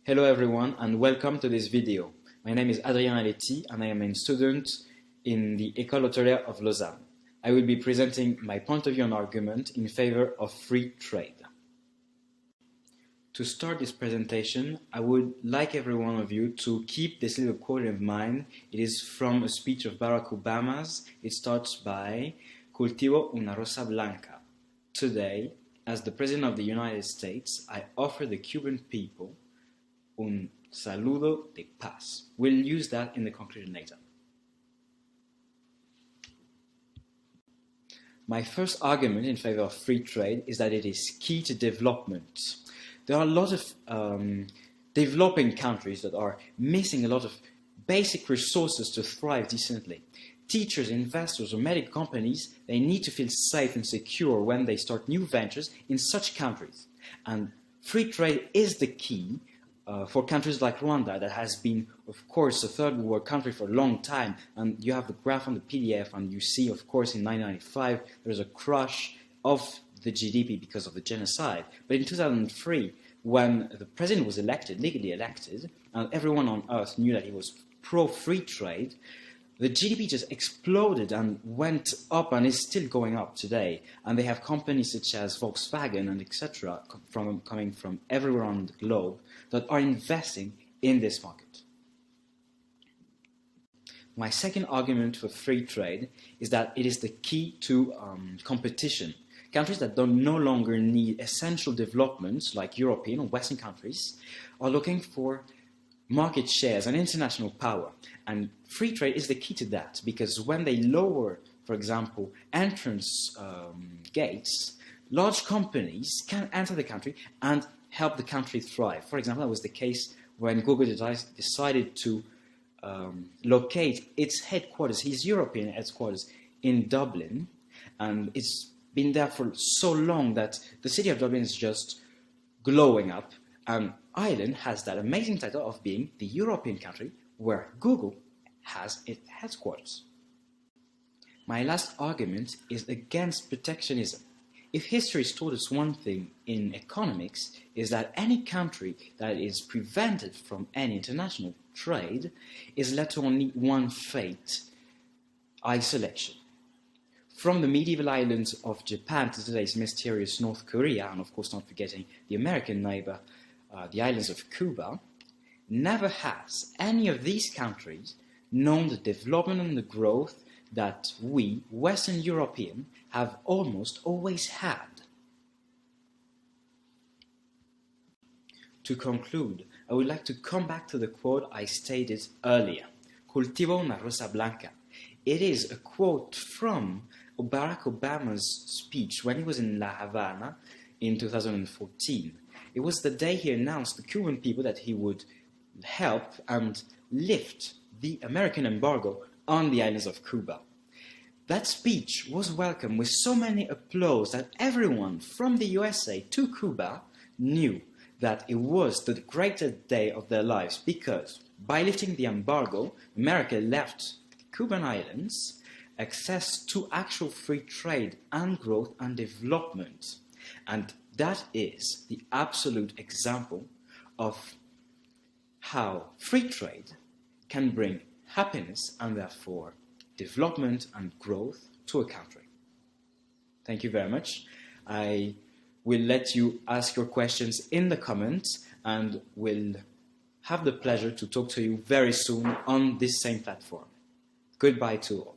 Hello everyone and welcome to this video. My name is Adrien Aletti and I am a student in the École Hôtelière of Lausanne. I will be presenting my point of view and argument in favor of free trade. To start this presentation, I would like every one of you to keep this little quote in mind. It is from a speech of Barack Obama's. It starts by "Cultivo una rosa blanca." Today, as the President of the United States, I offer the Cuban people un saludo de paz. We'll use that in the conclusion later. My first argument in favor of free trade is that it is key to development. There are a lot of developing countries that are missing a lot of basic resources to thrive decently. Teachers, investors, or medical companies, they need to feel safe and secure when they start new ventures in such countries. And free trade is the key for countries like Rwanda, that has been, of course, a third world country for a long time. And you have the graph on the PDF, and you see, of course, in 1995, there's a crush of the GDP because of the genocide. But in 2003, when the president was elected, legally elected, and everyone on earth knew that he was pro-free trade, the GDP just exploded and went up and is still going up today. And they have companies such as Volkswagen and etc. coming from everywhere on the globe that are investing in this market. My second argument for free trade is that it is the key to competition. Countries that no longer need essential developments like European or Western countries are looking for market shares and international power. And free trade is the key to that, because when they lower, for example, entrance gates, large companies can enter the country and help the country thrive. For example, that was the case when Google decided to locate its headquarters, his European headquarters, in Dublin. And it's been there for so long that the city of Dublin is just glowing up. And Ireland has that amazing title of being the European country where Google has its headquarters. My last argument is against protectionism. If history has taught us one thing in economics, is that any country that is prevented from any international trade is led to only one fate: isolation. From the medieval islands of Japan to today's mysterious North Korea, and of course not forgetting the American neighbor, the islands of Cuba, never has any of these countries known the development and the growth that we, Western Europeans, have almost always had. To conclude, I would like to come back to the quote I stated earlier, "Cultivo una rosa blanca." It is a quote from Barack Obama's speech when he was in La Havana in 2014. It was the day he announced to the Cuban people that he would help and lift the American embargo on the islands of Cuba. That speech was welcomed with so many applause that everyone from the USA to Cuba knew that it was the greatest day of their lives, because by lifting the embargo, America left the Cuban islands access to actual free trade and growth and development. And that is the absolute example of how free trade can bring happiness and therefore development and growth to a country. Thank you very much. I will let you ask your questions in the comments and will have the pleasure to talk to you very soon on this same platform. Goodbye to all.